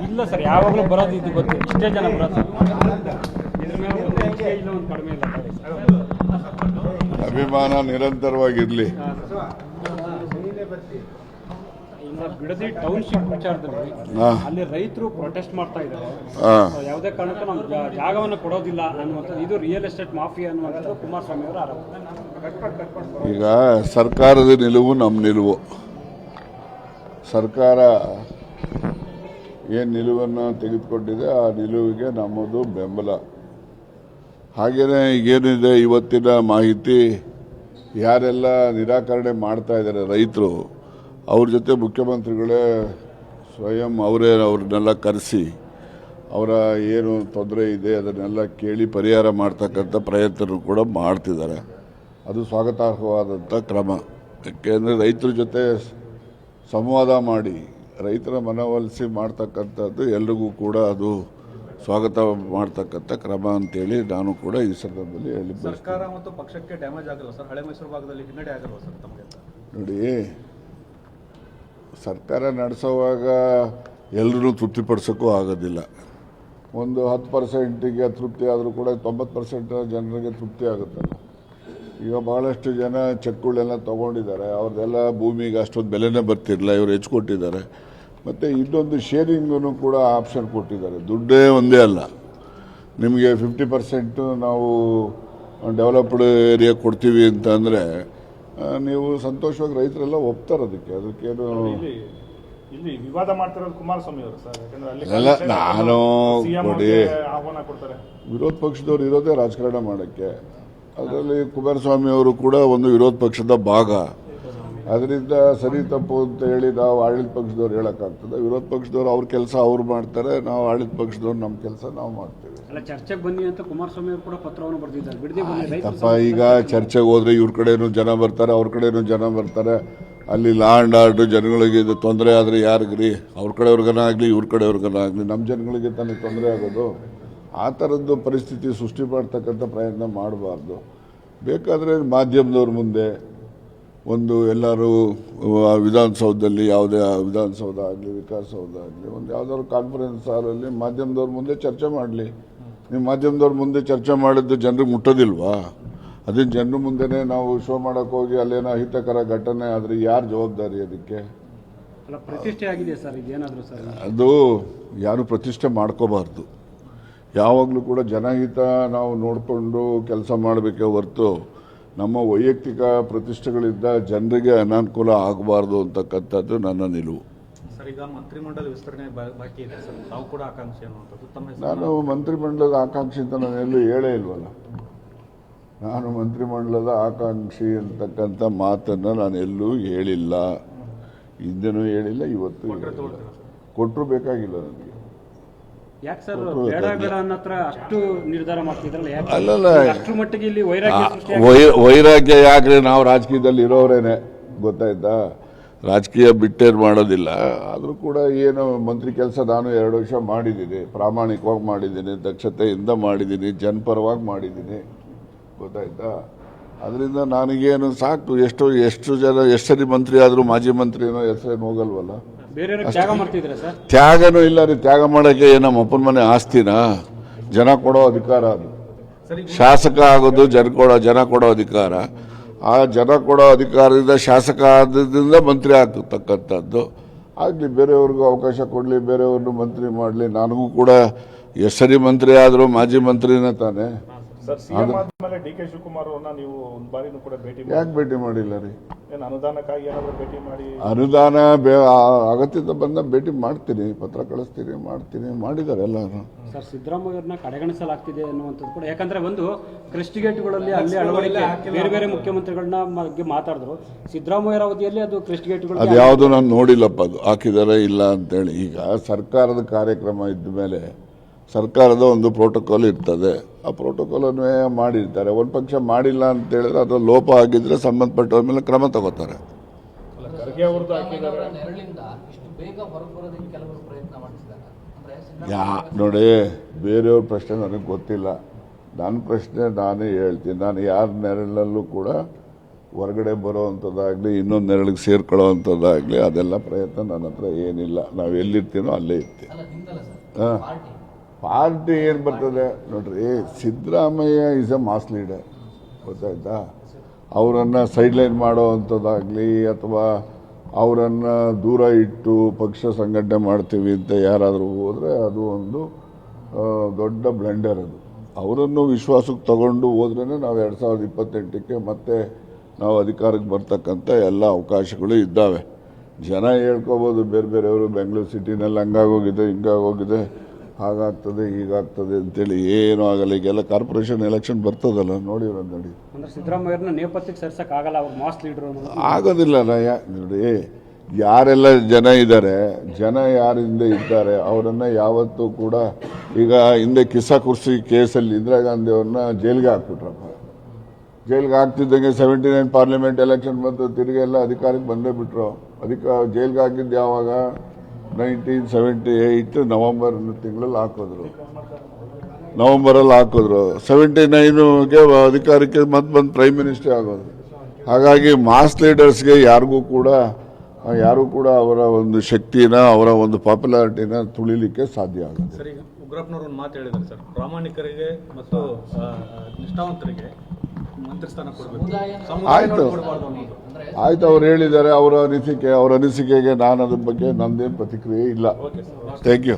ಇಲ್ಲ ಸರ್, ಯಾವಾಗಲೂ ಬರೋದು ಇದು ಗೊತ್ತು, ಇಷ್ಟೇ ಜನ ಬರೋದು. ಇದ್ರ ಮೇಲೆ ಒಂದು ಹೆಚ್ಚಿಗೆ ಇಲ್ಲ, ಒಂದು ಕಡಿಮೆ ಇಲ್ಲ. ಅಭಿಮಾನ ನಿರಂತರವಾಗಿರಲಿ. ಬಿಡದಿ ಟೌನ್ಶಿಪ್ ವಿಚಾರದಲ್ಲಿ ಅಲ್ಲಿ ರೈತರು ಪ್ರೊಟೆಸ್ಟ್ ಮಾಡ್ತಾ ಇದ್ದಾರೆ. ಯಾವುದೇ ಕಾರಣಕ್ಕೂ ನಾವು ಜಾಗವನ್ನು ಕೊಡೋದಿಲ್ಲ ಅನ್ನುವಂಥದ್ದು, ಇದು ರಿಯಲ್ ಎಸ್ಟೇಟ್ ಮಾಫಿಯಾ ಅನ್ನುವಂಥದ್ದು ಕುಮಾರಸ್ವಾಮಿ ಅವರ ಆರೋಪ. ಈಗ ಸರ್ಕಾರದ ನಿಲುವು ನಮ್ಮ ನಿಲುವು. ಸರ್ಕಾರ ಏನು ನಿಲುವನ್ನು ತೆಗೆದುಕೊಂಡಿದೆ ಆ ನಿಲುವಿಗೆ ನಮ್ಮದು ಬೆಂಬಲ. ಹಾಗೆಯೇ ಈಗೇನಿದೆ ಇವತ್ತಿನ ಮಾಹಿತಿ, ಯಾರೆಲ್ಲ ನಿರಾಕರಣೆ ಮಾಡ್ತಾ ಇದ್ದಾರೆ ರೈತರು, ಅವ್ರ ಜೊತೆ ಮುಖ್ಯಮಂತ್ರಿಗಳೇ ಸ್ವಯಂ ಅವ್ರನ್ನೆಲ್ಲ ಕರೆಸಿ ಅವರ ಏನು ತೊಂದರೆ ಇದೆ ಅದನ್ನೆಲ್ಲ ಕೇಳಿ ಪರಿಹಾರ ಮಾಡ್ತಕ್ಕಂಥ ಪ್ರಯತ್ನ ಕೂಡ ಮಾಡ್ತಿದ್ದಾರೆ. ಅದು ಸ್ವಾಗತಾರ್ಹವಾದಂಥ ಕ್ರಮ. ಯಾಕೆಂದರೆ ರೈತರ ಜೊತೆ ಸಂವಾದ ಮಾಡಿ ರೈತರ ಮನವೊಲಿಸಿ ಮಾಡ್ತಕ್ಕಂಥದ್ದು ಎಲ್ರಿಗೂ ಕೂಡ ಅದು ಸ್ವಾಗತ ಮಾಡ್ತಕ್ಕಂಥ ಕ್ರಮ ಅಂತೇಳಿ ನಾನು ಕೂಡ ಈ ಸಂದರ್ಭದಲ್ಲಿ ಹೇಳಿದ್ದೆ. ಸರ್ಕಾರ ಮತ್ತು ಪಕ್ಷಕ್ಕೆ ಡ್ಯಾಮೇಜ್ ಆಗಲ್ಲ ಸರ್? ಹಳೆ ಮೈಸೂರು ಭಾಗದಲ್ಲಿ ಹಿನ್ನಡೆ ಆಗಲ್ವ ಸರ್ ತಮಗೆ? ನೋಡಿ, ಸರ್ಕಾರ ನಡೆಸೋವಾಗ ಎಲ್ಲರೂ ತೃಪ್ತಿಪಡಿಸೋಕ್ಕೂ ಆಗೋದಿಲ್ಲ. ಒಂದು 10%ಗೆ ತೃಪ್ತಿ ಆದರೂ ಕೂಡ 90% ಜನರಿಗೆ ತೃಪ್ತಿ ಆಗುತ್ತಲ್ಲ. ಈಗ ಭಾಳಷ್ಟು ಜನ ಚೆಕ್ಗಳೆಲ್ಲ ತೊಗೊಂಡಿದ್ದಾರೆ, ಅವ್ರದ್ದೆಲ್ಲ ಭೂಮಿಗೆ ಅಷ್ಟೊಂದು ಬೆಲೆನೇ ಬರ್ತಿರಲಿಲ್ಲ, ಇವರು ಹೆಚ್ಚು ಕೊಟ್ಟಿದ್ದಾರೆ. ಮತ್ತು ಇನ್ನೊಂದು ಶೇರಿಂಗನ್ನು ಕೂಡ ಆಪ್ಷನ್ ಕೊಟ್ಟಿದ್ದಾರೆ. ದುಡ್ಡೇ ಒಂದೇ ಅಲ್ಲ, ನಿಮಗೆ 50% ನಾವು ಡೆವಲಪ್ಡ್ ಏರಿಯಾ ಕೊಡ್ತೀವಿ ಅಂತ ಅಂದರೆ ನೀವು ಸಂತೋಷವಾಗಿ ರೈತರೆಲ್ಲ ಒಪ್ತಾರೆ. ಅದಕ್ಕೇನು ಇಲ್ಲಿ ವಿವಾದ ಮಾಡ್ತಿರೋದು ಕುಮಾರಸ್ವಾಮಿ ಅವರು ಸರ್. ಅಲ್ಲ, ನಾನು ನೋಡಿ, ವಿರೋಧ ಪಕ್ಷದವ್ರು ಇರೋದೇ ರಾಜಕಾರಣ ಮಾಡೋಕ್ಕೆ. ಅದರಲ್ಲಿ ಕುಮಾರಸ್ವಾಮಿ ಅವರು ಕೂಡ ಒಂದು ವಿರೋಧ ಪಕ್ಷದ ಭಾಗ. ಅದರಿಂದ ಸರಿ ತಪ್ಪು ಅಂತ ಹೇಳಿ ನಾವು ಆಡಳಿತ ಪಕ್ಷದವ್ರು ಹೇಳೋಕ್ಕಾಗ್ತದೆ? ವಿರೋಧ ಪಕ್ಷದವ್ರು ಅವ್ರ ಕೆಲಸ ಅವ್ರು ಮಾಡ್ತಾರೆ, ನಾವು ಆಡಳಿತ ಪಕ್ಷದವ್ರು ನಮ್ಮ ಕೆಲಸ ನಾವು ಮಾಡ್ತೀವಿ. ಚರ್ಚೆಗೆ ಬನ್ನಿ ಅಂತ ಕುಮಾರಸ್ವಾಮಿ ಅವರು ಕೂಡ ಪತ್ರವನ್ನು ಬರೆದಿದ್ದಾರೆ. ಈಗ ಚರ್ಚೆಗೆ ಹೋದ್ರೆ ಇವ್ರ ಕಡೆನೂ ಜನ ಬರ್ತಾರೆ, ಅವ್ರ ಕಡೆನೂ ಜನ ಬರ್ತಾರೆ. ಅಲ್ಲಿ ಲಾ ಆ್ಯಂಡ್ ಆರ್ಡರ್ ಜನಗಳಿಗೆ ಇದು ತೊಂದರೆ ಆದರೆ ಯಾರಿಗ್ರಿ? ಅವ್ರ ಕಡೆಯವ್ರಿಗನ ಆಗಲಿ ಇವ್ರ ಕಡೆಯವ್ರಿಗನ ಆಗಲಿ ನಮ್ಮ ಜನಗಳಿಗೆ ತಾನೇ ತೊಂದರೆ ಆಗೋದು. ಆ ಥರದ್ದು ಪರಿಸ್ಥಿತಿ ಸೃಷ್ಟಿ ಮಾಡ್ತಕ್ಕಂಥ ಪ್ರಯತ್ನ ಮಾಡಬಾರ್ದು. ಬೇಕಾದರೆ ಮಾಧ್ಯಮದವ್ರ ಮುಂದೆ ಒಂದು ಎಲ್ಲರೂ ವಿಧಾನಸೌಧದಲ್ಲಿ, ಯಾವುದೇ ವಿಧಾನಸೌಧ ಆಗಲಿ ವಿಕಾಸಸೌಧ ಆಗಲಿ, ಒಂದು ಯಾವುದಾದ್ರು ಕಾನ್ಫರೆನ್ಸ್ ಹಾಲಲ್ಲಿ ಮಾಧ್ಯಮದವ್ರ ಮುಂದೆ ಚರ್ಚೆ ಮಾಡಲಿ. ನೀವು ಮಾಧ್ಯಮದವ್ರ ಮುಂದೆ ಚರ್ಚೆ ಮಾಡಿದ್ದು ಜನರಿಗೆ ಮುಟ್ಟೋದಿಲ್ವಾ? ಅದನ್ನು ಜನರ ಮುಂದೆನೇ ನಾವು ಶೋ ಮಾಡೋಕ್ಕೆ ಹೋಗಿ ಅಲ್ಲೇನೋ ಅಹಿತಕರ ಘಟನೆ ಆದರೆ ಯಾರು ಜವಾಬ್ದಾರಿ ಅದಕ್ಕೆ? ಪ್ರತಿಷ್ಠೆ ಆಗಿದೆ ಸರ್, ಇದೇನಾದರೂ ಸರ್ ಅದು ಯಾರು ಪ್ರತಿಷ್ಠೆ ಮಾಡ್ಕೋಬಾರ್ದು. ಯಾವಾಗಲೂ ಕೂಡ ಜನಹಿತ ನಾವು ನೋಡಿಕೊಂಡು ಕೆಲಸ ಮಾಡಬೇಕೇ ಹೊರತು ನಮ್ಮ ವೈಯಕ್ತಿಕ ಪ್ರತಿಷ್ಠೆಗಳಿಂದ ಜನರಿಗೆ ಅನಾನುಕೂಲ ಆಗಬಾರ್ದು ಅಂತಕ್ಕಂಥದ್ದು ನನ್ನ ನಿಲುವು. ಸರ್, ಈಗ ಮಂತ್ರಿಮಂಡಲ ವಿಸ್ತರಣೆ ಬಾಕಿ ಇದೆ ಸರ್, ತಾವು ಕೂಡ ಆಕಾಂಕ್ಷಿ ಅನ್ನುವಂಥದ್ದು. ನಾನು ಮಂತ್ರಿಮಂಡಲದ ಆಕಾಂಕ್ಷಿ ಅಂತ ನಾನೆಲ್ಲೂ ಹೇಳೇ ಇಲ್ವಲ್ಲ. ನಾನು ಮಂತ್ರಿಮಂಡಲದ ಆಕಾಂಕ್ಷಿ ಅಂತಕ್ಕಂಥ ಮಾತನ್ನು ನಾನು ಎಲ್ಲೂ ಹೇಳಿಲ್ಲ, ಹಿಂದೆನೂ ಹೇಳಿಲ್ಲ, ಇವತ್ತು ಕೊಟ್ಟರು ಬೇಕಾಗಿಲ್ಲ ನನಗೆ. ಯಾಕೆ ಸರ್ ಬೇಡ ಬೇಡ ಅನ್ನತ್ರ ಅಷ್ಟು ನಿರ್ಧಾರ ಮಾಡ್ತಿದ್ರಲ್ಲ? ಅಲ್ಲಲ್ಲ, ಅಷ್ಟು ಮಟ್ಟಿಗೆ ಇಲ್ಲಿ ವೈರಾಗ್ಯ ಯಾಕ್ರಿ? ನಾವು ರಾಜಕೀಯದಲ್ಲಿ ಇರೋರೇನೆ, ಗೊತ್ತಾಯ್ತಾ? ರಾಜಕೀಯ ಬಿಟ್ಟೇನು ಮಾಡೋದಿಲ್ಲ. ಆದರೂ ಕೂಡ ಏನು ಮಂತ್ರಿ ಕೆಲಸ ನಾನು 2 ವರ್ಷ ಮಾಡಿದ್ದೀನಿ, ಪ್ರಾಮಾಣಿಕವಾಗಿ ಮಾಡಿದ್ದೀನಿ, ದಕ್ಷತೆಯಿಂದ ಮಾಡಿದ್ದೀನಿ, ಜನಪರವಾಗಿ ಮಾಡಿದ್ದೀನಿ, ಗೊತ್ತಾಯ್ತಾ? ಅದರಿಂದ ನನಗೇನು ಸಾಕು. ಎಷ್ಟು ಸರಿ ಮಂತ್ರಿ ಆದರೂ ಮಾಜಿ ಮಂತ್ರಿನೋ ಹೆಸರೇನು ಹೋಗಲ್ವಲ್ಲ. ತ್ಯಾಗನೂ ಇಲ್ಲ ರೀ. ತ್ಯಾಗ ಮಾಡೋಕ್ಕೆ ನಮ್ಮ ಅಪ್ಪನ ಮನೆ ಆಸ್ತಿನ? ಜನ ಕೊಡೋ ಅಧಿಕಾರ ಅದು. ಶಾಸಕ ಆಗೋದು ಜನ ಕೊಡೋ ಅಧಿಕಾರ. ಆ ಜನ ಕೊಡೋ ಅಧಿಕಾರದಿಂದ ಶಾಸಕ ಆದ್ರಿಂದ ಮಂತ್ರಿ ಆಗ್ತಕ್ಕಂಥದ್ದು. ಆಗಲಿ, ಬೇರೆಯವ್ರಿಗೂ ಅವಕಾಶ ಕೊಡಲಿ, ಬೇರೆಯವ್ರನ್ನು ಮಂತ್ರಿ ಮಾಡಲಿ. ನನಗೂ ಕೂಡ ಸರಿ ಮಂತ್ರಿ ಆದರೂ ಮಾಜಿ ಮಂತ್ರಿನೇ ತಾನೆ. ಡಿ ಕೆ ಶಿವಕುಮಾರ್ ಅವ್ರನ್ನ ನೀವು ಒಂದು ಬಾರಿನೂ ಕೂಡ ಯಾಕೆ ಭೇಟಿ ಮಾಡಿಲ್ಲ ರೀ? ಅನುದಾನಕ್ಕಾಗಿ ಏನಾದರೂ ಭೇಟಿ ಮಾಡಿ? ಅನುದಾನ ಅಗತ್ಯತೆ ಬಂದ ಭೇಟಿ ಮಾಡ್ತೀನಿ, ಪತ್ರ ಕಳಿಸ್ತೀನಿ, ಮಾಡಿದ್ದಾರೆ ಎಲ್ಲರೂ. ಸರ್, ಸಿದ್ದರಾಮಯ್ಯವ್ರನ್ನ ಕಡೆಗಣಿಸಲಾಗ್ತಿದೆ ಅನ್ನುವಂಥದ್ದು ಕೂಡ. ಯಾಕಂದ್ರೆ ಒಂದು ಕ್ರೆಸ್ಟ್ ಗೇಟ್ಗಳಲ್ಲಿ ಅಲ್ಲಿ ಅಳವಡಿಕೆ ಬೇರೆ ಬೇರೆ ಮುಖ್ಯಮಂತ್ರಿಗಳನ್ನ ಬಗ್ಗೆ ಮಾತಾಡಿದ್ರು. ಸಿದ್ದರಾಮಯ್ಯರ ಅವಧಿಯಲ್ಲಿ ಅದು ಕ್ರೆಸ್ಟ್ ಗೇಟ್ಗಳು ಅದು ಯಾವುದು ನಾನು ನೋಡಿಲ್ಲಪ್ಪ, ಅದು ಹಾಕಿದಾರೆ ಇಲ್ಲ ಅಂತೇಳಿ. ಈಗ ಸರ್ಕಾರದ ಕಾರ್ಯಕ್ರಮ ಇದ್ದ ಮೇಲೆ ಸರ್ಕಾರದ ಒಂದು ಪ್ರೋಟೋಕಾಲ್ ಇರ್ತದೆ. ಆ ಪ್ರೋಟೋಕಾಲನ್ನೇ ಮಾಡಿರ್ತಾರೆ. ಒಂದು ಪಕ್ಷ ಮಾಡಿಲ್ಲ ಅಂತ ಹೇಳಿದ್ರೆ ಅದು ಲೋಪ ಆಗಿದ್ರೆ ಸಂಬಂಧಪಟ್ಟವ್ರ ಮೇಲೆ ಕ್ರಮ ತಗೋತಾರೆ. ನೋಡಿ, ಬೇರೆಯವ್ರ ಪ್ರಶ್ನೆ ನನಗೆ ಗೊತ್ತಿಲ್ಲ. ನನ್ನ ಪ್ರಶ್ನೆ ನಾನೇ ಹೇಳ್ತೀನಿ. ನಾನು ಯಾರ ನೆರಳಲ್ಲೂ ಕೂಡ ಹೊರಗಡೆ ಬರೋವಂಥದ್ದಾಗಲಿ ಇನ್ನೊಂದು ನೆರಳಿಗೆ ಸೇರ್ಕೊಳ್ಳೋವಂಥದ್ದಾಗಲಿ ಅದೆಲ್ಲ ಪ್ರಯತ್ನ ನನ್ನ ಹತ್ರ ಏನಿಲ್ಲ. ನಾವು ಎಲ್ಲಿರ್ತೀನೋ ಅಲ್ಲೇ ಇರ್ತೀವಿ. ಹಾಂ, ಪಾರ್ಟಿ ಏನು ಬರ್ತದೆ ನೋಡ್ರಿ, Siddaramaiah is a mass leader, ಗೊತ್ತಾಯ್ತಾ? ಅವರನ್ನು ಸೈಡ್ಲೈನ್ ಮಾಡೋವಂಥದ್ದಾಗಲಿ ಅಥವಾ ಅವರನ್ನು ದೂರ ಇಟ್ಟು ಪಕ್ಷ ಸಂಘಟನೆ ಮಾಡ್ತೀವಿ ಅಂತ ಯಾರಾದರೂ ಹೋದರೆ ಅದು ಒಂದು ದೊಡ್ಡ ಬ್ಲೆಂಡರ್. ಅದು ಅವರನ್ನು ವಿಶ್ವಾಸಕ್ಕೆ ತಗೊಂಡು ಹೋದ್ರೇ ನಾವು 2028ಕ್ಕೆ ಮತ್ತೆ ನಾವು ಅಧಿಕಾರಕ್ಕೆ ಬರ್ತಕ್ಕಂಥ ಎಲ್ಲ ಅವಕಾಶಗಳು ಇದ್ದಾವೆ. ಜನ ಹೇಳ್ಕೋಬೋದು ಬೇರೆ ಬೇರೆಯವರು ಬೆಂಗಳೂರು ಸಿಟಿನಲ್ಲಿ ಹಂಗಾಗೋಗಿದೆ ಹಿಂಗಾಗೋಗಿದೆ ಹಾಗಾಗ್ತದೆ ಹೀಗಾಗ್ತದೆ ಅಂತೇಳಿ. ಏನೂ ಆಗಲ್ಲ. ಈಗೆಲ್ಲ ಕಾರ್ಪೊರೇಷನ್ ಎಲೆಕ್ಷನ್ ಬರ್ತದಲ್ಲ, ನೋಡಿರೋ ನೋಡಿ. ಅಂದ್ರೆ ಸಿದ್ದರಾಮಯ್ಯವ್ರನ್ನ ನೇಪಥ್ಯಕ್ಕೆ ಸೇರ್ಸಕ್ ಆಗಲ್ಲ, ಅವ್ರು ಮಾಸ್ ಲೀಡರ್ ಆಗೋದಿಲ್ಲ. ನೋಡಿ, ಯಾರೆಲ್ಲ ಜನ ಇದ್ದಾರೆ, ಜನ ಯಾರಿಂದ ಇದ್ದಾರೆ ಅವರನ್ನು ಯಾವತ್ತೂ ಕೂಡ ಈಗ ಹಿಂದೆ ಕಿಸಾ ಕುರ್ಸಿ ಕೇಸಲ್ಲಿ ಇಂದಿರಾ ಗಾಂಧಿ ಅವ್ರನ್ನ ಜೈಲಿಗೆ ಹಾಕ್ಬಿಟ್ರಪ್ಪ. ಜೈಲಿಗೆ ಹಾಕ್ತಿದ್ದಂಗೆ 79 ಪಾರ್ಲಿಮೆಂಟ್ ಎಲೆಕ್ಷನ್ ಬಂತು, ತಿರುಗಿ ಎಲ್ಲ ಅಧಿಕಾರಕ್ಕೆ ಬಂದೇ ಬಿಟ್ರು. ಜೈಲಿಗೆ ಹಾಕಿದ್ದು ಯಾವಾಗ? 1978 ನವೆಂಬರ್ ತಿಂಗಳಲ್ಲಿ ಹಾಕಿದ್ರು. ನವೆಂಬರಲ್ಲಿ ಹಾಕಿದ್ರು. 79ಗೆ ಅಧಿಕಾರಕ್ಕೆ ಮತ್ತೆ ಬಂದು ಪ್ರೈಮ್ ಮಿನಿಸ್ಟರ್ ಆಗೋದು. ಹಾಗಾಗಿ ಮಾಸ್ ಲೀಡರ್ಸ್ಗೆ ಯಾರು ಕೂಡ ಅವರ ಒಂದು ಶಕ್ತಿನ, ಅವರ ಒಂದು ಪಾಪ್ಯುಲಾರಿಟಿನ ತುಳಿಲಿಕ್ಕೆ ಸಾಧ್ಯ ಆಗುತ್ತೆ. ಸರ್, ಈಗ ಉಗ್ರಪ್ಪನವರು ಒಂದು ಮಾತು ಹೇಳಿದ್ದಾರೆ ಸರ್, ಪ್ರಾಮಾಣಿಕರಿಗೆ ಮತ್ತು ನಿಷ್ಠಾವಂತರಿಗೆ ಮಂತ್ರಿ ಸ್ಥಾನ ಕೊಡಬೇಕು, ಆಯ್ತು ಅವ್ರು ಹೇಳಿದ್ದಾರೆ. ಅವರ ಅನಿಸಿಕೆಗೆ ನಾನು ಅದ್ರ ಬಗ್ಗೆ ನಂದೇನು ಪ್ರತಿಕ್ರಿಯೆ ಇಲ್ಲ. Thank you.